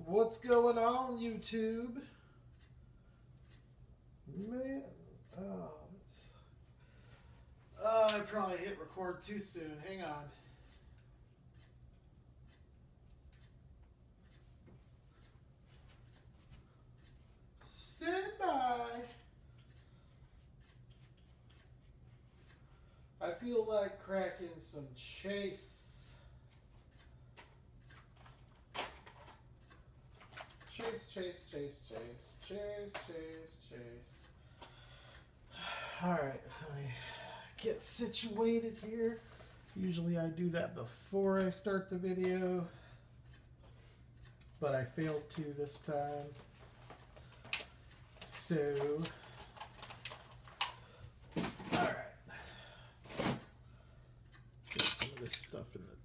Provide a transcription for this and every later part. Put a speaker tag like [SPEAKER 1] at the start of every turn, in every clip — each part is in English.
[SPEAKER 1] What's going on, YouTube? Man, I probably hit record too soon. Hang on. Stand by. I feel like cracking some Chase. Chase. Alright, let me get situated here. Usually I do that before I start the video, but I failed to this time. So, alright. Get some of this stuff in the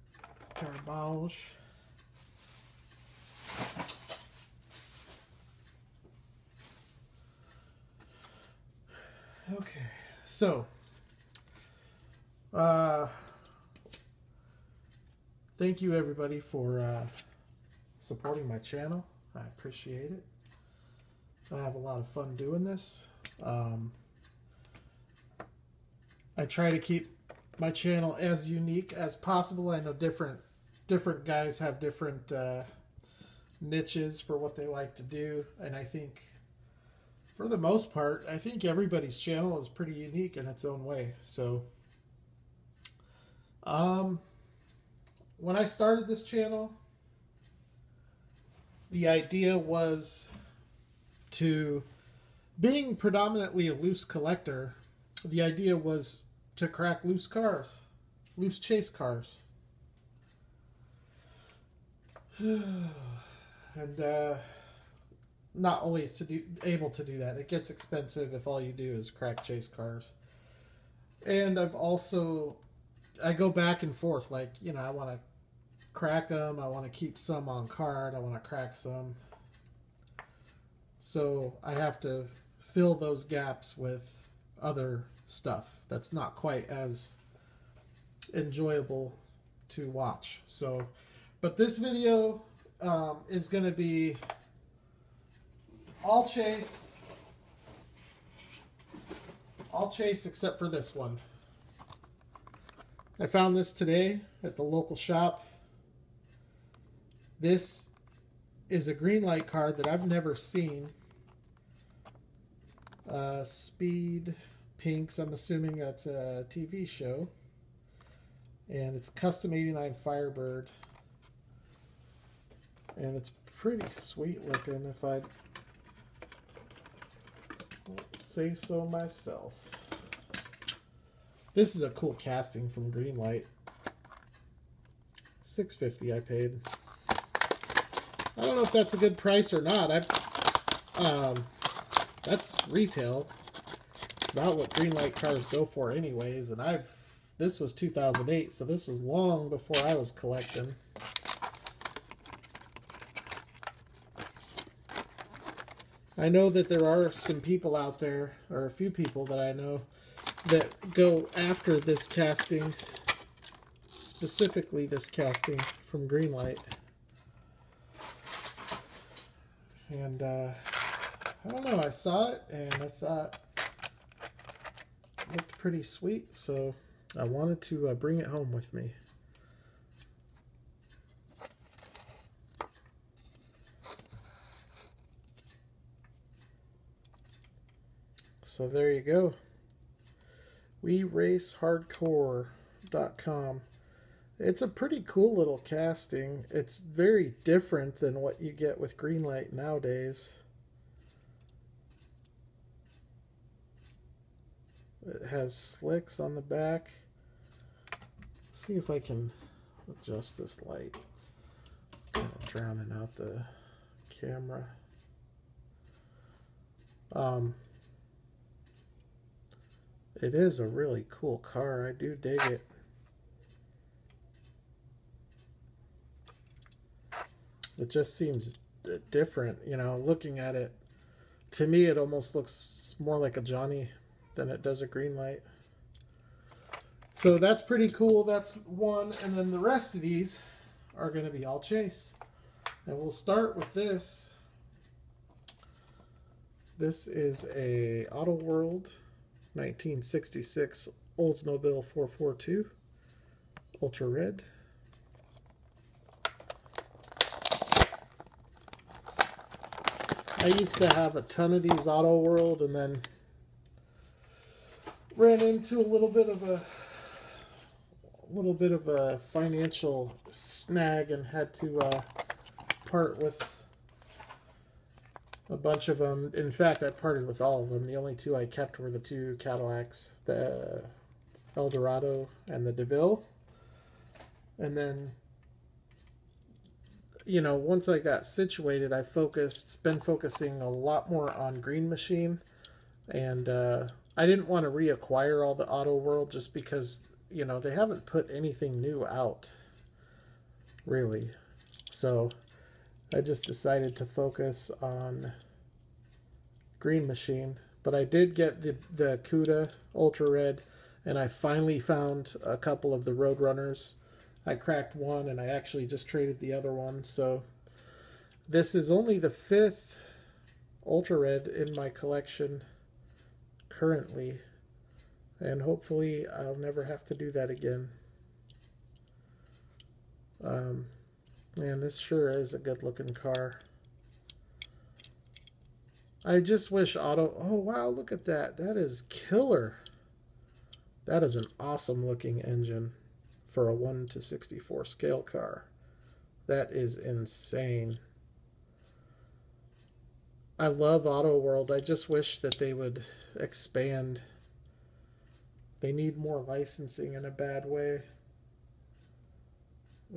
[SPEAKER 1] garbage. Okay, so thank you everybody for supporting my channel. I appreciate it. I have a lot of fun doing this. I try to keep my channel as unique as possible. I know different guys have different niches for what they like to do, and I think for the most part, I think everybody's channel is pretty unique in its own way. So, when I started this channel, the idea was to, being predominantly a loose collector, the idea was to crack loose cars, loose chase cars. And, not always able to do that. It gets expensive if all you do is crack chase cars. And I go back and forth. Like, you know, I want to crack them. I want to keep some on card. I want to crack some. So I have to fill those gaps with other stuff that's not quite as enjoyable to watch. So, but this video is going to be all chase except for this one. I found this today at the local shop. This is a Greenlight card that I've never seen. Speed Pinks, I'm assuming that's a TV show. And it's custom 89 Firebird. And it's pretty sweet looking, if I say so myself. This is a cool casting from Greenlight. $6.50 I paid. I don't know if that's a good price or not. That's retail. It's about what Greenlight cars go for anyways, and this was 2008, so this was long before I was collecting. I know that there are some people out there, or a few people that I know, that go after this casting, specifically this casting from Greenlight. And I don't know, I saw it and I thought it looked pretty sweet, so I wanted to bring it home with me. So there you go. WeRaceHardcore.com. It's a pretty cool little casting. It's very different than what you get with Greenlight nowadays. It has slicks on the back. Let's see if I can adjust this light. It's kind of drowning out the camera. It is a really cool car. I do dig it. It just seems different, you know, looking at it. To me, it almost looks more like a Johnny than it does a Greenlight. So that's pretty cool. That's one. And then the rest of these are going to be all chase. And we'll start with this. This is a Auto World 1966 Oldsmobile 442 Ultra Red. I used to have a ton of these Auto World, and then ran into a little bit of a financial snag and had to part with a bunch of them. In fact, I parted with all of them. The only two I kept were the two Cadillacs, the Eldorado and the DeVille. And then, you know, once I got situated, been focusing a lot more on Green Machine. And I didn't want to reacquire all the Auto World just because, you know, they haven't put anything new out, really. So I just decided to focus on Green Machine. But I did get the Cuda Ultra Red, and I finally found a couple of the Roadrunners. I cracked one, and I actually just traded the other one. So this is only the 5th Ultra Red in my collection currently, and hopefully I'll never have to do that again. Man, this sure is a good looking car. I just wish oh wow, look at that. That is killer. That is an awesome looking engine for a 1/64 scale car. That is insane. I love Auto World. I just wish that they would expand. They need more licensing in a bad way.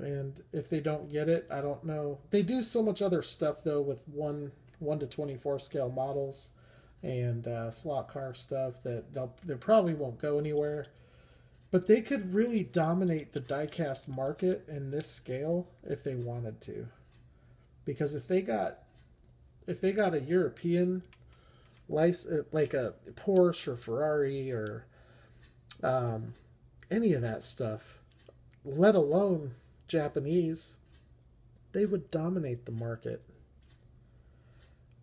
[SPEAKER 1] And if they don't get it, I don't know. They do so much other stuff though with 1/24 scale models and slot car stuff that they probably won't go anywhere. But they could really dominate the diecast market in this scale if they wanted to. Because if they got a European license, like a Porsche or Ferrari or any of that stuff, let alone Japanese, they would dominate the market.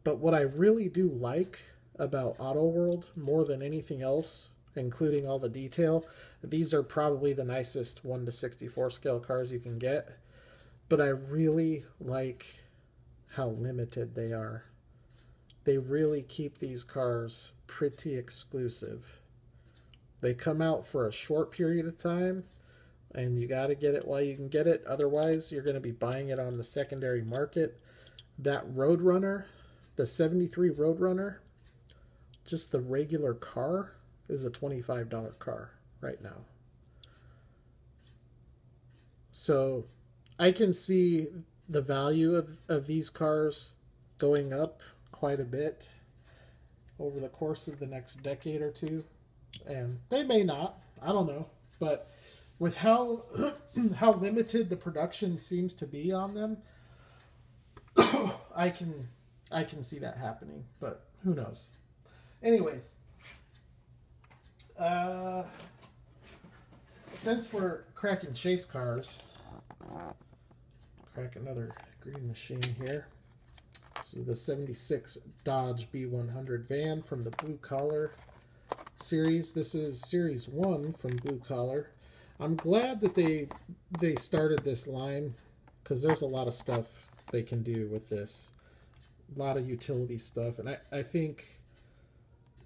[SPEAKER 1] But what I really do like about Auto World more than anything else, including all the detail, these are probably the nicest 1/64 scale cars you can get, but I really like how limited they are. They really keep these cars pretty exclusive. They come out for a short period of time, and you got to get it while you can get it. Otherwise, you're going to be buying it on the secondary market. That Roadrunner, the 73 Roadrunner, just the regular car, is a $25 car right now. So I can see the value of these cars going up quite a bit over the course of the next decade or two. And they may not. I don't know. But with how limited the production seems to be on them, I can see that happening. But who knows? Anyways, since we're cracking chase cars, crack another Green Machine here. This is the 76 Dodge B100 van from the Blue Collar series. This is Series 1 from Blue Collar. I'm glad that they started this line, because there's a lot of stuff they can do with this. A lot of utility stuff. And I think,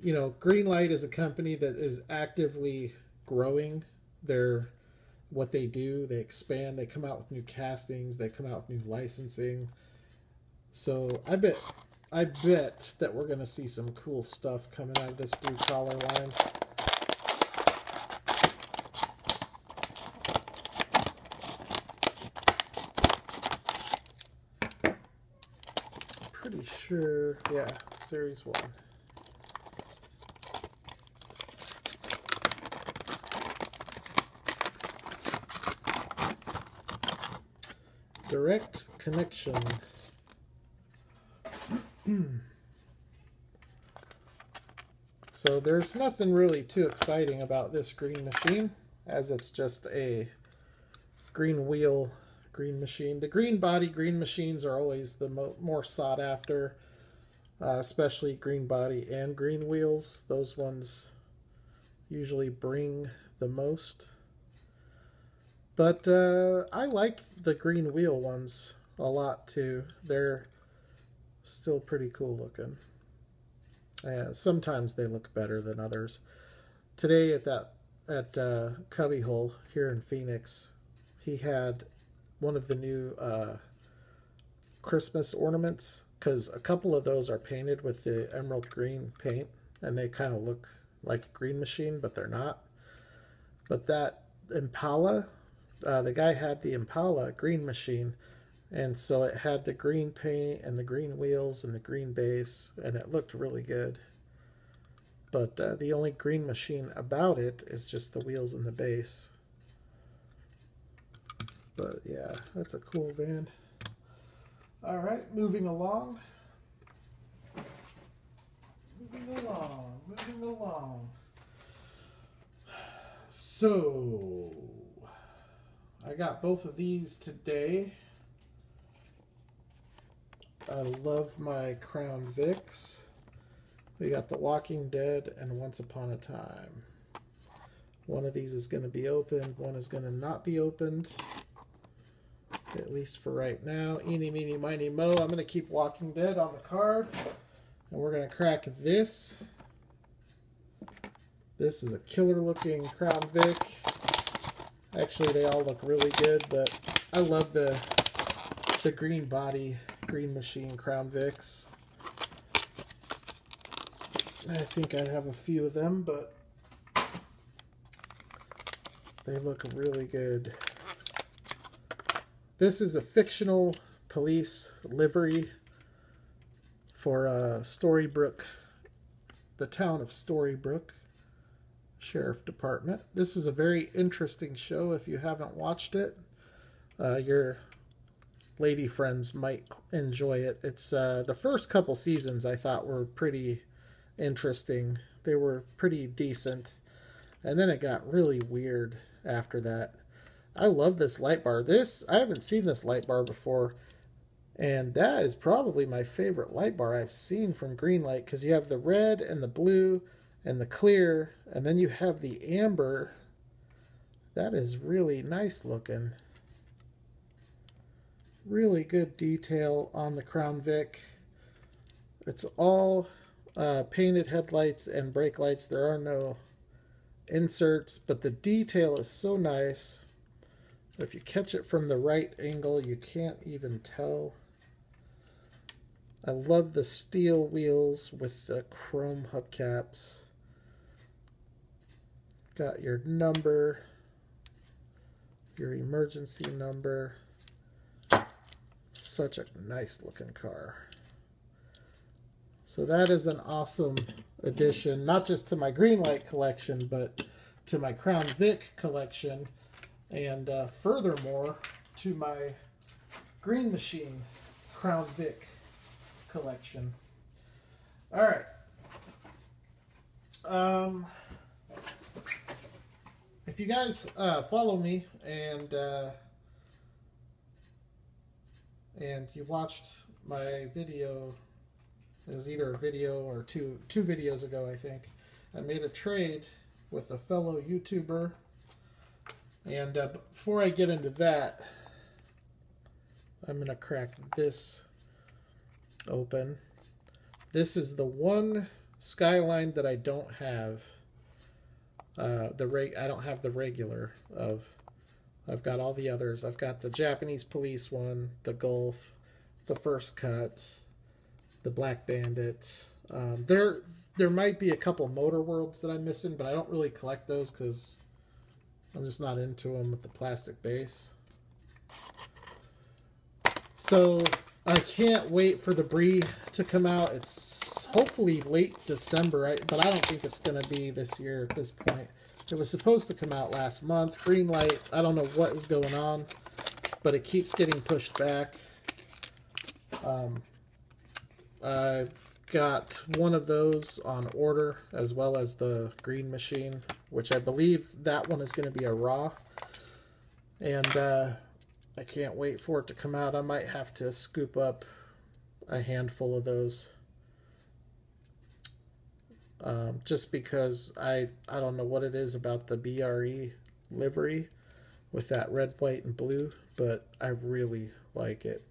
[SPEAKER 1] you know, Greenlight is a company that is actively growing what they do. They expand. They come out with new castings. They come out with new licensing. So I bet that we're going to see some cool stuff coming out of this Blue Collar line. Pretty sure, yeah, Series 1. Direct connection. So there's nothing really too exciting about this Green Machine, as it's just a green wheel, Green Machine. The green body Green Machines are always the more sought after, especially green body and green wheels. Those ones usually bring the most. But I like the green wheel ones a lot too. They're still pretty cool looking. Sometimes they look better than others. Today at Cubbyhole here in Phoenix, he had one of the new Christmas ornaments, because a couple of those are painted with the emerald green paint, and they kind of look like a Green Machine, but they're not. But that Impala, the guy had the Impala Green Machine, and so it had the green paint and the green wheels and the green base, and it looked really good. But the only Green Machine about it is just the wheels and the base. But yeah, that's a cool van. All right, moving along. Moving along. So, I got both of these today. I love my Crown Vics. We got The Walking Dead and Once Upon a Time. One of these is going to be opened, one is going to not be opened. At least for right now. Eeny, meeny, miny, mo. I'm going to keep Walking Dead on the card. And we're going to crack this. This is a killer looking Crown Vic. Actually, they all look really good, but I love the green body, Green Machine Crown Vics. I think I have a few of them, but they look really good. This is a fictional police livery for Storybrooke, the town of Storybrooke Sheriff Department. This is a very interesting show if you haven't watched it. Your lady friends might enjoy it. It's the first couple seasons I thought were pretty interesting. They were pretty decent. And then it got really weird after that. I love this light bar. I haven't seen this light bar before, and that is probably my favorite light bar I've seen from Greenlight, because you have the red and the blue and the clear, and then you have the amber. That is really nice looking. Really good detail on the Crown Vic. It's all painted headlights and brake lights. There are no inserts, but the detail is so nice. If you catch it from the right angle, you can't even tell. I love the steel wheels with the chrome hubcaps. Got your number, your emergency number. Such a nice looking car. So that is an awesome addition, not just to my Greenlight collection, but to my Crown Vic collection. And furthermore, to my Green Machine Crown Vic collection. All right. If you guys follow me and you watched my video, it was either a video or two videos ago, I think, I made a trade with a fellow YouTuber. And before I get into that, I'm going to crack this open. This is the one Skyline that I don't have. I don't have the regular of. I've got all the others. I've got the Japanese police one, the Gulf, the First Cut, the Black Bandit. There might be a couple Motor Worlds that I'm missing, but I don't really collect those because I'm just not into them with the plastic base. So I can't wait for the Brie to come out. It's hopefully late December, but I don't think it's going to be this year at this point. It was supposed to come out last month. Greenlight, I don't know what is going on, but it keeps getting pushed back. I've got one of those on order, as well as the Green Machine, which I believe that one is going to be a raw. And I can't wait for it to come out. I might have to scoop up a handful of those. Just because I don't know what it is about the BRE livery with that red, white, and blue, but I really like it.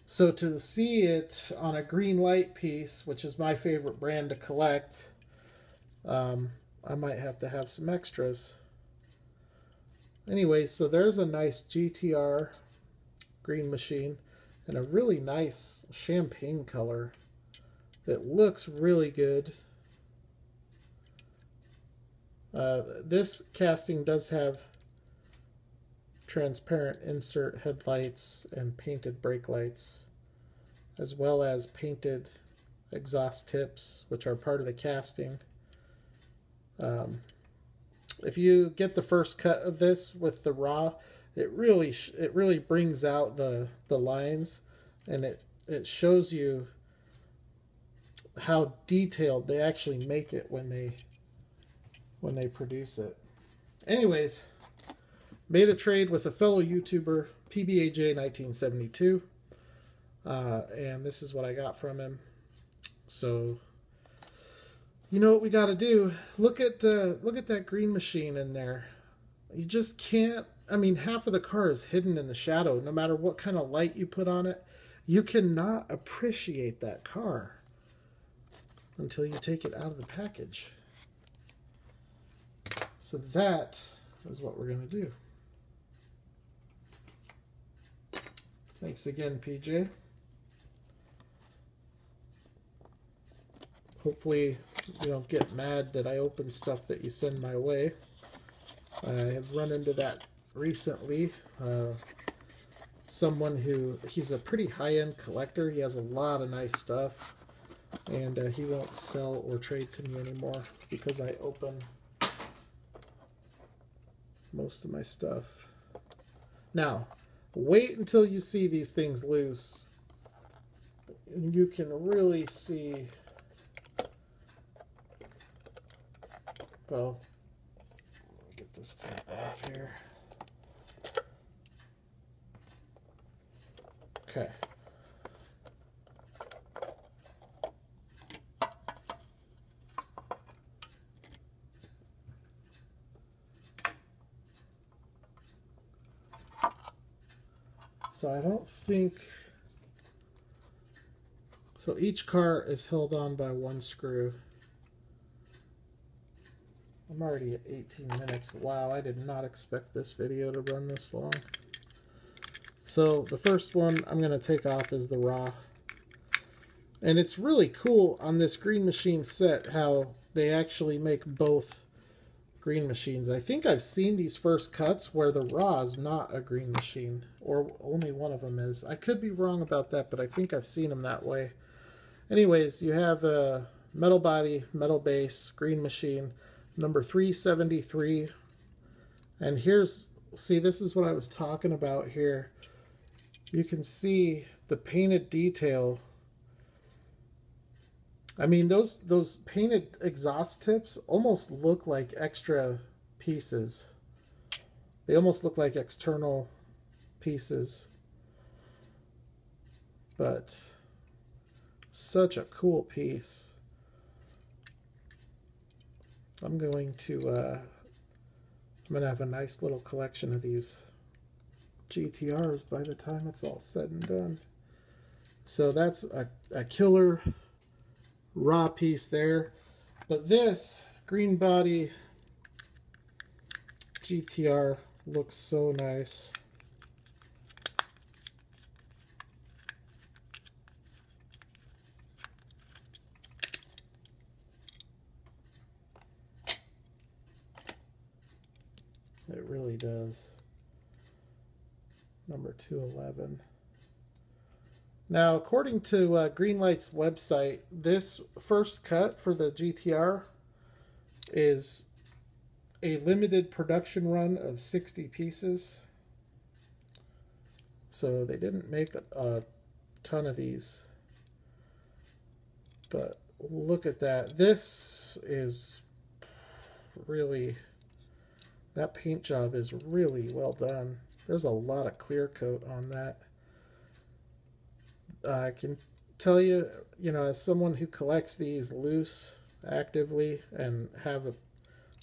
[SPEAKER 1] So to see it on a Greenlight piece, which is my favorite brand to collect, I might have to have some extras. Anyways, so there's a nice GTR green machine and a really nice champagne color that looks really good. This casting does have transparent insert headlights and painted brake lights, as well as painted exhaust tips, which are part of the casting. If you get the first cut of this with the raw, it really brings out the lines, and it shows you how detailed they actually make it when they produce it. Anyways, made a trade with a fellow YouTuber, PBAJ1972, and this is what I got from him. So, you know what we got to do? Look at that green machine in there. You just can't. I mean, half of the car is hidden in the shadow. No matter what kind of light you put on it, you cannot appreciate that car until you take it out of the package. So that is what we're going to do. Thanks again, PJ. Hopefully you don't get mad that I open stuff that you send my way. I have run into that recently. Someone he's a pretty high-end collector. He has a lot of nice stuff, and he won't sell or trade to me anymore because I open most of my stuff. Now, wait until you see these things loose. You can really see. Well, let me get this tape off here. Okay. So I don't think, so each car is held on by one screw. I'm already at 18 minutes. Wow, I did not expect this video to run this long. So the first one I'm going to take off is the raw. And it's really cool on this green machine set how they actually make both green machines. I think I've seen these first cuts where the raw is not a green machine, or only one of them is. I could be wrong about that, but I think I've seen them that way. Anyways, you have a metal body, metal base, green machine, number 373. And here's, see, this is what I was talking about here. You can see the painted detail. I mean, those painted exhaust tips almost look like extra pieces. They almost look like external pieces. But such a cool piece. I'm going to have a nice little collection of these GTRs by the time it's all said and done. So that's a killer raw piece there. But this green body GTR looks so nice. It really does. Number 211. Now, according to Greenlight's website, this first cut for the GTR is a limited production run of 60 pieces. So they didn't make a ton of these. But look at that. This is really, that paint job is really well done. There's a lot of clear coat on that. I can tell you, as someone who collects these loose actively and have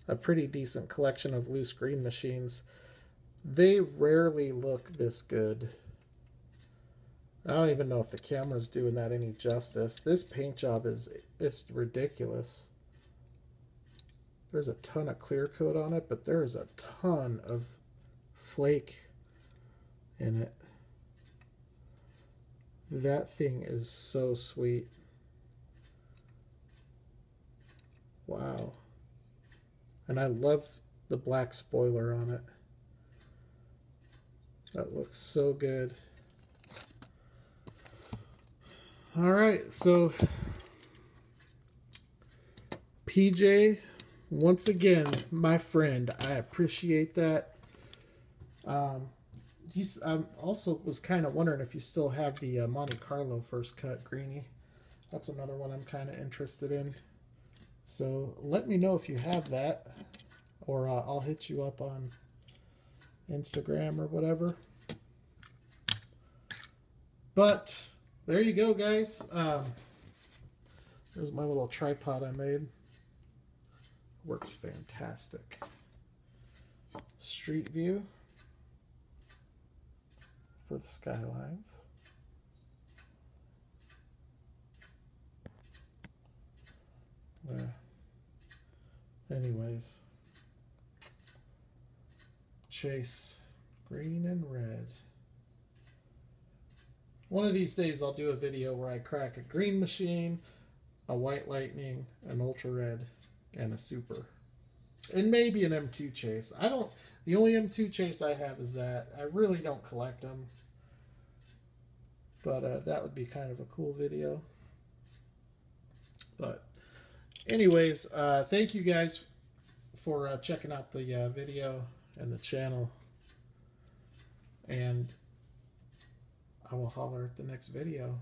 [SPEAKER 1] a pretty decent collection of loose green machines, they rarely look this good. I don't even know if the camera's doing that any justice. This paint job it's ridiculous. There's a ton of clear coat on it, but there's a ton of flake in it. That thing is so sweet. Wow. And I love the black spoiler on it. That looks so good. All right, so PJ, once again, my friend, I appreciate that. I also was kind of wondering if you still have the Monte Carlo first cut greenie. That's another one I'm kind of interested in. So let me know if you have that, or I'll hit you up on Instagram or whatever. But there you go, guys. There's my little tripod I made. Works fantastic. Street view for the Skylines. Anyways, chase green and red. One of these days I'll do a video where I crack a green machine, a white lightning, an ultra red, and a super. And maybe an M2 chase. The only M2 chase I have is that. I really don't collect them. But that would be kind of a cool video. But anyways, thank you guys for checking out the video and the channel. And I will holler at the next video.